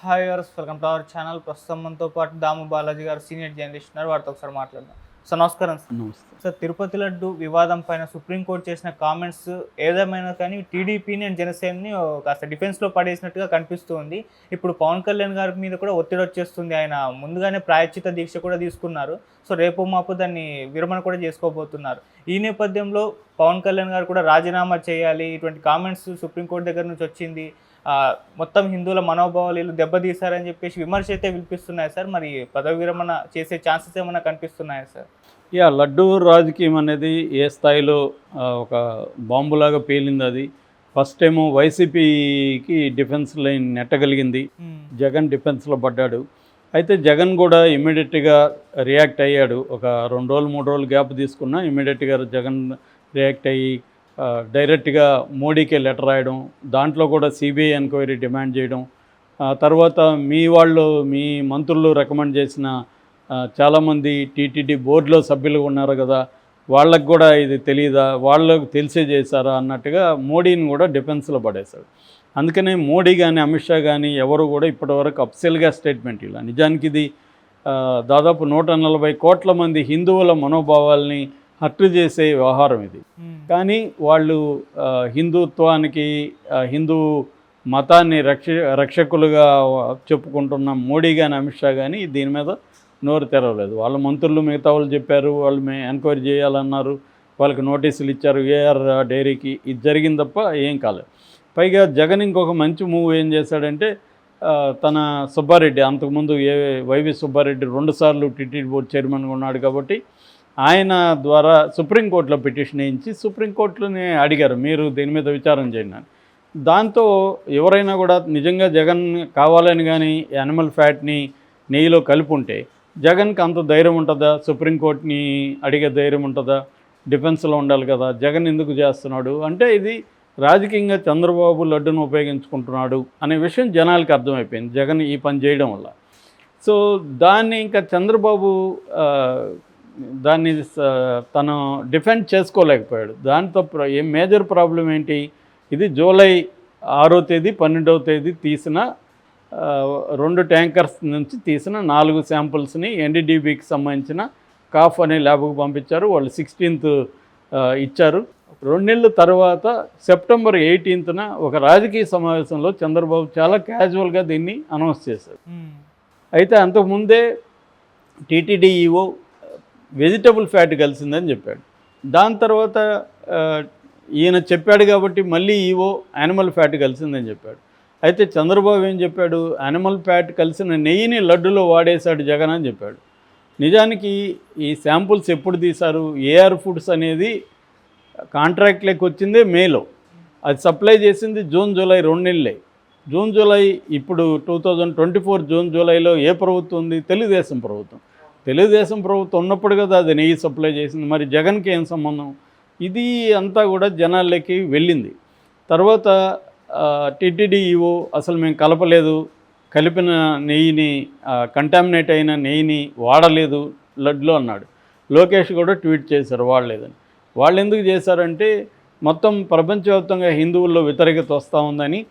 Hi viewers, welcome to our channel. ప్రస్తుతం మనతో పాటు దాము బాలాజీ గారు సీనియర్ జర్నలిస్ట్ ఉన్నారు. వారితో ఒకసారి మాట్లాడదాం. సార్ నమస్కారం. నమస్తే. సార్, తిరుపతి లడ్డు వివాదం పైన సుప్రీంకోర్టు చేసిన కామెంట్స్ ఏదేమైనా కానీ టీడీపీని అండ్ జనసేనని కాస్త డిఫెన్స్లో పడేసినట్టుగా కనిపిస్తూ ఉంది. ఇప్పుడు పవన్ కళ్యాణ్ గారి మీద కూడా ఒత్తిడి వచ్చేస్తుంది. ఆయన ముందుగానే ప్రాయశ్చిత దీక్ష కూడా తీసుకున్నారు. సో రేపు మాపు దాన్ని విరమణ కూడా చేసుకోబోతున్నారు. ఈ నేపథ్యంలో పవన్ కళ్యాణ్ గారు కూడా రాజీనామా చేయాలి, ఇటువంటి కామెంట్స్ సుప్రీంకోర్టు దగ్గర నుంచి వచ్చింది, మొత్తం హిందువుల మనోభావాలు దెబ్బతీశారని చెప్పేసి విమర్శ అయితే వినిపిస్తున్నాయి సార్. మరి పదవి విరమణ చేసే ఛాన్సెస్ ఏమైనా కనిపిస్తున్నాయా సార్? లడ్డూ రాజకీయం అనేది ఏ స్థాయిలో ఒక బాంబులాగా పేలింది. అది ఫస్ట్ టైము వైసీపీకి డిఫెన్స్ లైన్ నెట్టగలిగింది. జగన్ డిఫెన్స్లో పడ్డాడు. అయితే జగన్ కూడా ఇమ్మీడియట్గా రియాక్ట్ అయ్యాడు. ఒక 2 రోజులు 3 రోజులు గ్యాప్ తీసుకున్నా ఇమ్మీడియట్గా జగన్ రియాక్ట్ అయ్యి డైరెక్ట్గా మోడీకే లెటర్ రాయడం, దాంట్లో కూడా సిబిఐ ఎంక్వైరీ డిమాండ్ చేయడం, తర్వాత మీ మంత్రులు రికమెండ్ చేసిన చాలామంది టీటీడీ బోర్డులో సభ్యులు ఉన్నారు కదా, వాళ్ళకు కూడా ఇది తెలియదా, వాళ్ళకు తెలిసే చేశారా అన్నట్టుగా మోడీని కూడా డిఫెన్స్లో పడేశాడు. అందుకనే మోడీ కానీ అమిత్ షా కానీ ఎవరు కూడా ఇప్పటివరకు అఫ్సియల్గా స్టేట్మెంట్ ఇలా. నిజానికి ఇది దాదాపు 140 కోట్ల మంది హిందువుల మనోభావాల్ని హత్య చేసే వ్యవహారం ఇది. కానీ వాళ్ళు హిందుత్వానికి, హిందూ మతాన్ని రక్షకులుగా చెప్పుకుంటున్న మోడీ కానీ అమిత్ షా కానీ దీని మీద నోరు తెరవలేదు. వాళ్ళ మంత్రులు మిగతా వాళ్ళు చెప్పారు, వాళ్ళు ఎంక్వైరీ చేయాలన్నారు, వాళ్ళకి నోటీసులు ఇచ్చారు ఏఆర్ డైరీకి. ఇది జరిగింది తప్ప ఏం కాలేదు. పైగా జగన్ ఇంకొక మంచి మూవ్ ఏం చేశాడంటే, తన సుబ్బారెడ్డి, అంతకుముందు వైవి సుబ్బారెడ్డి 2 సార్లు టీటీడీ బోర్డు చైర్మన్గా ఉన్నాడు కాబట్టి ఆయన ద్వారా సుప్రీంకోర్టులో పిటిషన్ వేయించి సుప్రీంకోర్టులోనే అడిగారు, మీరు దీని మీద విచారం చేయండి అని. దాంతో ఎవరైనా కూడా నిజంగా జగన్ కావాలని కానీ యానిమల్ ఫ్యాట్ని నెయ్యిలో కలిపి ఉంటే జగన్కి అంత ధైర్యం ఉంటుందా? సుప్రీంకోర్టుని అడిగే ధైర్యం ఉంటుందా? డిఫెన్స్లో ఉండాలి కదా. జగన్ ఎందుకు చేస్తున్నాడు అంటే ఇది రాజకీయంగా చంద్రబాబు లడ్డును ఉపయోగించుకుంటున్నాడు అనే విషయం జనాలకు అర్థమైపోయింది జగన్ ఈ పని చేయడం వల్ల. సో దాన్ని ఇంకా చంద్రబాబు దాన్ని తను డిఫెండ్ చేసుకోలేకపోయాడు. దాంతో మేజర్ ప్రాబ్లం ఏంటి, ఇది జూలై 6వ తేదీ 12వ తేదీ తీసిన 2 ట్యాంకర్స్ నుంచి తీసిన 4 శాంపుల్స్ని ఎన్డీడీబీకి సంబంధించిన కాఫ్ అనే ల్యాబ్కు పంపించారు. వాళ్ళు 16th ఇచ్చారు. 2 నెలల తర్వాత సెప్టెంబర్ 18న ఒక రాజకీయ సమావేశంలో చంద్రబాబు చాలా క్యాజువల్గా దీన్ని అనౌన్స్ చేశారు. అయితే అంతకుముందే టీటీడీ ఈఓ వెజిటబుల్ ఫ్యాట్ కలిసిందని చెప్పాడు. దాని తర్వాత ఈయన చెప్పాడు కాబట్టి మళ్ళీ ఈవో యానిమల్ ఫ్యాట్ కలిసిందని చెప్పాడు. అయితే చంద్రబాబు ఏం చెప్పాడు, యానిమల్ ఫ్యాట్ కలిసిన నెయ్యిని లడ్డులో వాడేశాడు జగన్ అని చెప్పాడు. నిజానికి ఈ శాంపుల్స్ ఎప్పుడు తీశారు, ఏఆర్ ఫుడ్స్ అనేది కాంట్రాక్ట్ లెక్క వచ్చిందే మేలో, అది సప్లై చేసింది జూన్ జూలై 2 నెలలే. జూన్ జూలై ఇప్పుడు 2024 జూన్ జూలైలో ఏ ప్రభుత్వం ఉంది? తెలుగుదేశం ప్రభుత్వం. తెలుగుదేశం ప్రభుత్వం ఉన్నప్పుడు కదా అది నెయ్యి సప్లై చేసింది. మరి జగన్కి ఏం సంబంధం? ఇది అంతా కూడా జనాల్లోకి వెళ్ళింది. తర్వాత టీటీడీ ఈవో అసలు మేము కలపలేదు, కలిపిన నెయ్యిని, కంటామినేట్ అయిన నెయ్యిని వాడలేదు లడ్లో అన్నాడు. లోకేష్ కూడా ట్వీట్ చేశారు వాడలేదని. వాళ్ళు ఎందుకు చేశారంటే మొత్తం ప్రపంచవ్యాప్తంగా హిందువుల్లో వ్యతిరేకత వస్తూ ఉందని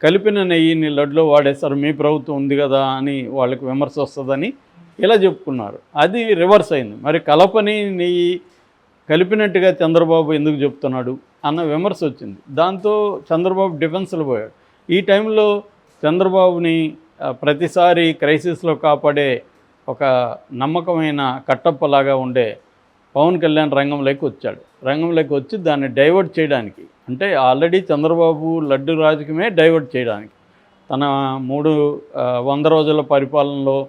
కలిపిన నెయ్యిని లడ్లో వాడేశారు, మీ ప్రభుత్వం ఉంది కదా అని వాళ్ళకి విమర్శ వస్తుందని ఇలా చెప్పుకున్నారు. అది రివర్స్ అయింది. మరి కలపని నెయ్యి కలిపినట్టుగా చంద్రబాబు ఎందుకు చెప్తున్నాడు అన్న విమర్శ వచ్చింది. దాంతో చంద్రబాబు డిఫెన్స్లో పోయాడు. ఈ టైంలో చంద్రబాబుని ప్రతిసారి క్రైసిస్లో కాపాడే ఒక నమ్మకమైన కట్టప్పలాగా ఉండే పవన్ కళ్యాణ్ రంగంలోకి వచ్చాడు. రంగంలోకి వచ్చి దాన్ని డైవర్ట్ చేయడానికి, అంటే ఆల్రెడీ చంద్రబాబు లడ్డు రాజకీయమే డైవర్ట్ చేయడానికి, తన 100 రోజుల పరిపాలనలో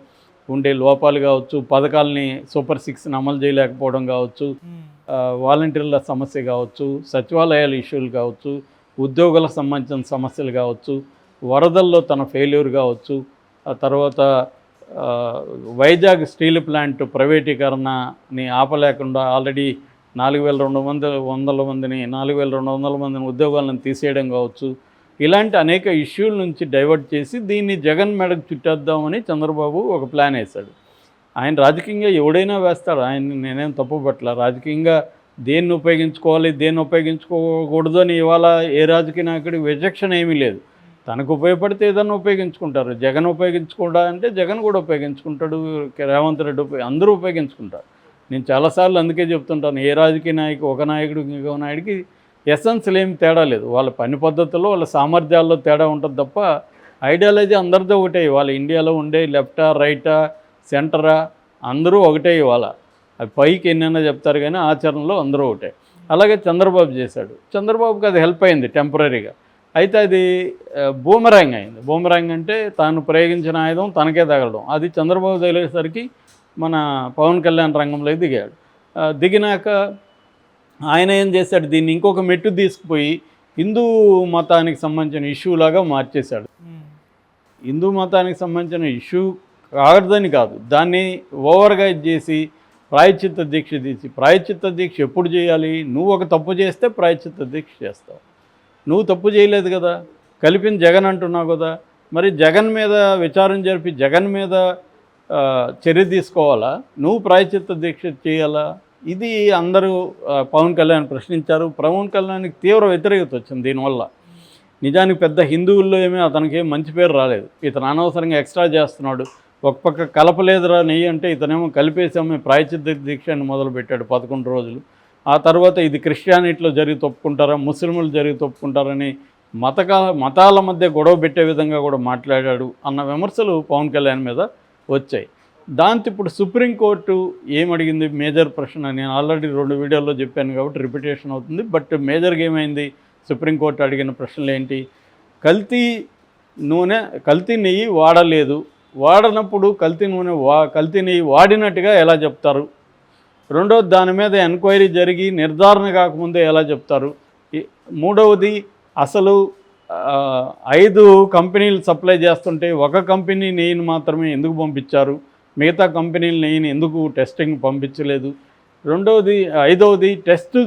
ఉండే లోపాలు కావచ్చు, పథకాలని సూపర్ 6ని అమలు చేయలేకపోవడం కావచ్చు, వాలంటీర్ల సమస్య కావచ్చు, సచివాలయాల ఇష్యూలు కావచ్చు, ఉద్యోగులకు సంబంధించిన సమస్యలు కావచ్చు, వరదల్లో తన ఫెయిల్యూర్ కావచ్చు, ఆ తర్వాత వైజాగ్ స్టీల్ ప్లాంట్ ప్రైవేటీకరణని ఆపలేకుండా ఆల్రెడీ 4,200 మందిని ఉద్యోగాలను తీసేయడం కావచ్చు, ఇలాంటి అనేక ఇష్యూల నుంచి డైవర్ట్ చేసి దీన్ని జగన్ మెడకు చుట్టేద్దామని చంద్రబాబు ఒక ప్లాన్ వేశాడు. ఆయన రాజకీయంగా ఎవడైనా వేస్తాడు, ఆయన నేనేం తప్పు పట్ల. రాజకీయంగా దేన్ని ఉపయోగించుకోవాలి, దేన్ని ఉపయోగించుకోకూడదు అని ఇవాళ ఏ రాజకీయ నాయకుడికి విచక్షణ ఏమీ లేదు. తనకు ఉపయోగపడితే ఏదన్నా ఉపయోగించుకుంటారు. జగన్ ఉపయోగించుకోడా అంటే జగన్ కూడా ఉపయోగించుకుంటాడు, రేవంత్ రెడ్డి అందరూ ఉపయోగించుకుంటారు. నేను చాలాసార్లు అందుకే చెప్తుంటాను, ఏ రాజకీయ నాయకు ఒక నాయకుడు ఇంకో నాయుడికి ఎసెన్స్లు ఏమి తేడా లేదు. వాళ్ళ పని పద్ధతుల్లో వాళ్ళ సామర్థ్యాల్లో తేడా ఉంటుంది తప్ప ఐడియాలజీ అందరితో ఒకటే. వాళ్ళ ఇండియాలో ఉండే లెఫ్టా రైటా సెంటరా అందరూ ఒకటే. ఇవాళ అది పైకి ఎన్నైనా చెప్తారు కానీ ఆచరణలో అందరూ ఒకటే. అలాగే చంద్రబాబు చేశాడు. చంద్రబాబుకి అది హెల్ప్ అయింది టెంపరీగా. అయితే అది బూమరాంగ్ అయింది. బూమరాంగ్ అంటే తాను ప్రయోగించిన ఆయుధం తనకే తగలడం. అది చంద్రబాబు తగిలేసరికి మన పవన్ కళ్యాణ్ రంగంలోకి దిగాడు. దిగినాక ఆయన ఏం చేశాడు, దీన్ని ఇంకొక మెట్టు తీసుకుపోయి హిందూ మతానికి సంబంధించిన ఇష్యూ లాగా మార్చేశాడు. హిందూ మతానికి సంబంధించిన ఇష్యూ కాదని కాదు, దాన్ని ఓవర్గా చేసి ప్రాయశ్చిత్త దీక్ష తీసి, ప్రాయశ్చిత్త దీక్ష ఎప్పుడు చేయాలి? నువ్వు ఒక తప్పు చేస్తే ప్రాయశ్చిత్త దీక్ష చేస్తావు. నువ్వు తప్పు చేయలేదు కదా, కలిపిన జగన్ అంటున్నావు కదా, మరి జగన్ మీద విచారణ జరిపి జగన్ మీద చర్య తీసుకోవాలా? నువ్వు ప్రాయశ్చిత్త దీక్ష చేయాలా? ఇది అందరూ పవన్ కళ్యాణ్ ప్రశ్నించారు. పవన్ కళ్యాణ్కి తీవ్ర వ్యతిరేకత వచ్చింది దీనివల్ల. నిజానికి పెద్ద హిందువుల్లో అతనికి మంచి పేరు రాలేదు. ఇతను అనవసరంగా ఎక్స్ట్రా చేస్తున్నాడు. ఒక పక్క కలపలేదురా నెయ్యి అంటే ఇతనేమో కలిపేసాము ప్రాయశ్చిత్త దీక్షని మొదలుపెట్టాడు 11 రోజులు. ఆ తర్వాత ఇది క్రిస్టియానిటీలో జరిగి తప్పుకుంటారా, ముస్లింలు జరిగి తప్పుకుంటారని మతాల మధ్య గొడవ పెట్టే విధంగా కూడా మాట్లాడాడు అన్న విమర్శలు పవన్ కళ్యాణ్ మీద వచ్చాయి. దాంతో ఇప్పుడు సుప్రీంకోర్టు ఏమడిగింది, మేజర్ ప్రశ్న. నేను ఆల్రెడీ 2 వీడియోల్లో చెప్పాను కాబట్టి రిపిటేషన్ అవుతుంది. బట్ మేజర్గా ఏమైంది, సుప్రీంకోర్టు అడిగిన ప్రశ్నలు ఏంటి? కల్తీ నెయ్యి వాడలేదు, వాడనప్పుడు కల్తీ నెయ్యి వాడినట్టుగా ఎలా చెప్తారు? రెండవది, దాని మీద ఎంక్వైరీ జరిగి నిర్ధారణ కాకముందే ఎలా చెప్తారు? మూడవది, అసలు 5 కంపెనీలు సప్లై చేస్తుంటే ఒక కంపెనీ నెయ్యిని మాత్రమే ఎందుకు పంపించారు, మిగతా కంపెనీల నెయ్యిని ఎందుకు టెస్టింగ్ పంపించలేదు? ఐదవది, టెస్ట్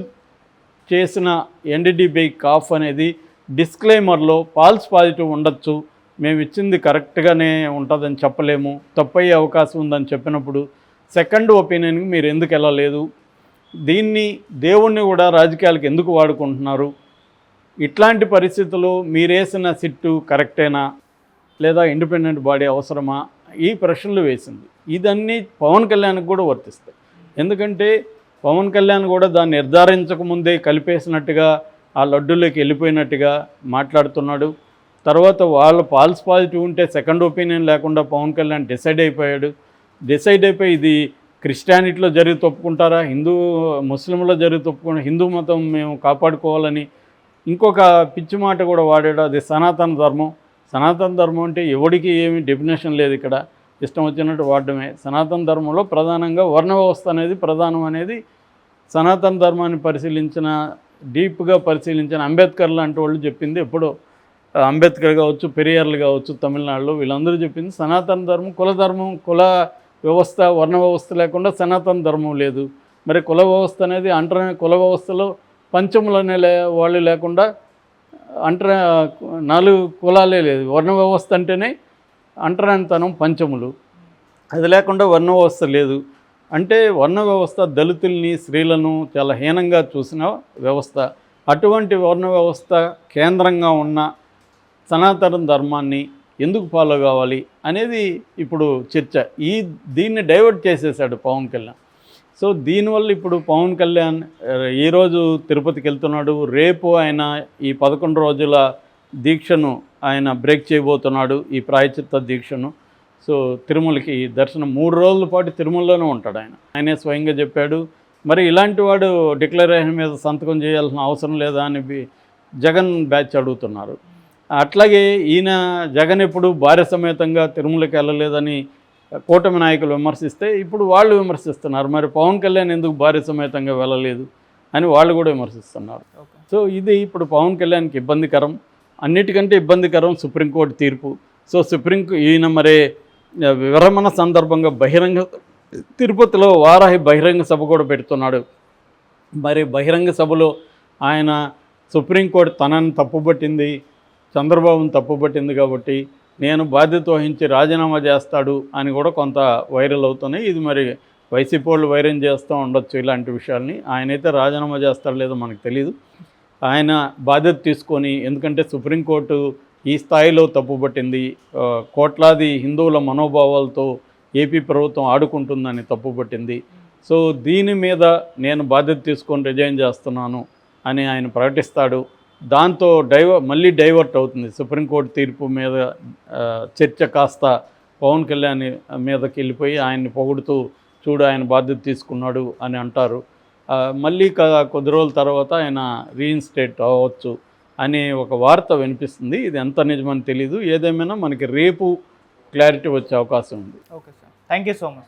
చేసిన ఎన్డీడీబీ కాఫ్ అనేది డిస్క్లైమర్లో ఫాల్స్ పాజిటివ్ ఉండొచ్చు, మేము ఇచ్చింది కరెక్ట్గానే ఉంటుందని చెప్పలేము, తప్పయ్యే అవకాశం ఉందని చెప్పినప్పుడు సెకండ్ ఒపీనియన్కి మీరు ఎందుకు వెళ్ళలేదు? దీన్ని దేవుణ్ణి కూడా రాజకీయాలకు ఎందుకు వాడుకుంటున్నారు? ఇట్లాంటి పరిస్థితుల్లో మీరేసిన సిట్టు కరెక్టేనా లేదా ఇండిపెండెంట్ బాడీ అవసరమా? ఈ ప్రశ్నలు వేసింది. ఇదన్నీ పవన్ కళ్యాణ్కి కూడా వర్తిస్తాయి. ఎందుకంటే పవన్ కళ్యాణ్ కూడా దాన్ని నిర్ధారించకముందే కలిపేసినట్టుగా ఆ లడ్డూలోకి వెళ్ళిపోయినట్టుగా మాట్లాడుతున్నాడు. తర్వాత వాళ్ళు ఫాల్స్ పాజిటివ్ ఉంటే సెకండ్ ఒపీనియన్ లేకుండా పవన్ కళ్యాణ్ డిసైడ్ అయిపోయి ఇది క్రిస్టియానిటీలో జరిగి తప్పుకుంటారా, ముస్లింలో జరిగి తప్పుకుంటారా, హిందూ మతం మేము కాపాడుకోవాలని ఇంకొక పిచ్చి మాట కూడా వాడాడు. అది సనాతన ధర్మం. సనాతన ధర్మం అంటే ఎవడికి ఏమి డెఫినేషన్ లేదు, ఇక్కడ ఇష్టం వచ్చినట్టు వాడడమే. సనాతన ధర్మంలో ప్రధానంగా వర్ణ వ్యవస్థ అనేది ప్రధానం అనేది సనాతన ధర్మాన్ని డీప్గా పరిశీలించిన అంబేద్కర్ లాంటి వాళ్ళు చెప్పింది. ఎప్పుడో అంబేద్కర్ కావచ్చు, పెరియార్లు కావచ్చు, తమిళనాడులో వీళ్ళందరూ చెప్పింది సనాతన ధర్మం. కుల వ్యవస్థ, వర్ణ వ్యవస్థ లేకుండా సనాతన ధర్మం లేదు. మరి కుల వ్యవస్థ అనేది కుల వ్యవస్థలో పంచములు అనే వాళ్ళు లేకుండా 4 కులాలే లేదు. వర్ణ వ్యవస్థ అంటేనే అంటరానితనం, పంచములు. అది లేకుండా వర్ణ వ్యవస్థ లేదు. అంటే వర్ణ వ్యవస్థ దళితుల్ని, స్త్రీలను చాలా హీనంగా చూసిన వ్యవస్థ. అటువంటి వర్ణ వ్యవస్థ కేంద్రంగా ఉన్న సనాతన ధర్మాన్ని ఎందుకు ఫాలో కావాలి అనేది ఇప్పుడు చర్చ. దీన్ని డైవర్ట్ చేసేసాడు పవన్ కళ్యాణ్. సో దీనివల్ల ఇప్పుడు పవన్ కళ్యాణ్ ఈరోజు తిరుపతికి వెళ్తున్నాడు. రేపు ఆయన ఈ 11 రోజుల దీక్షను ఆయన బ్రేక్ చేయబోతున్నాడు, ఈ ప్రాయశ్చిత్త దీక్షను. సో తిరుమలకి దర్శనం 3 రోజుల పాటు తిరుమలలోనే ఉంటాడు ఆయనే స్వయంగా చెప్పాడు. మరి ఇలాంటి వాడు డిక్లరేషన్ మీద సంతకం చేయాల్సిన అవసరం లేదా అని జగన్ బ్యాచ్ అడుగుతున్నారు. అట్లాగే జగన్ ఎప్పుడు భార్య సమేతంగా తిరుమలకి వెళ్ళలేదని కూటమి నాయకులు విమర్శిస్తే ఇప్పుడు వాళ్ళు విమర్శిస్తున్నారు. మరి పవన్ కళ్యాణ్ ఎందుకు భార్య సమేతంగా వెళ్ళలేదు అని వాళ్ళు కూడా విమర్శిస్తున్నారు. సో ఇది ఇప్పుడు పవన్ కళ్యాణ్కి ఇబ్బందికరం. అన్నిటికంటే ఇబ్బందికరం సుప్రీంకోర్టు తీర్పు. సో మరి విరమణ సందర్భంగా తిరుపతిలో వారాహి బహిరంగ సభ కూడా పెడుతున్నాడు. మరి బహిరంగ సభలో ఆయన సుప్రీంకోర్టు తనని తప్పుపట్టింది, చంద్రబాబును తప్పుపట్టింది కాబట్టి నేను బాధ్యత వహించి రాజీనామా చేస్తాడు అని కూడా కొంత వైరల్ అవుతున్నాయి. ఇది మరి వైసీపీ వాళ్ళు వైరల్ చేస్తూ ఉండొచ్చు ఇలాంటి విషయాల్ని. ఆయనైతే రాజీనామా చేస్తాడో లేదో మనకు తెలియదు. ఆయన బాధ్యత తీసుకొని, ఎందుకంటే సుప్రీంకోర్టు ఈ స్థాయిలో తప్పుపట్టింది, కోట్లాది హిందువుల మనోభావాలతో ఏపీ ప్రభుత్వం ఆడుకుంటుందని తప్పుపట్టింది. సో దీని మీద నేను బాధ్యత తీసుకొని రిజైన్ చేస్తున్నాను అని ఆయన ప్రకటిస్తాడు. దాంతో మళ్ళీ డైవర్ట్ అవుతుంది. సుప్రీంకోర్టు తీర్పు మీద చర్చ కాస్త పవన్ కళ్యాణ్ మీదకి వెళ్ళిపోయి ఆయన్ని పొగుడుతూ చూడు ఆయన బాధ్యత తీసుకున్నాడు అని అంటారు. మళ్ళీ కొద్ది రోజుల తర్వాత ఆయన రీఇన్స్టేట్ అవ్వచ్చు అనే ఒక వార్త వినిపిస్తుంది. ఇది ఎంత నిజమని తెలీదు. ఏదేమైనా మనకి రేపు క్లారిటీ వచ్చే అవకాశం ఉంది. Okay sir, thank you so much.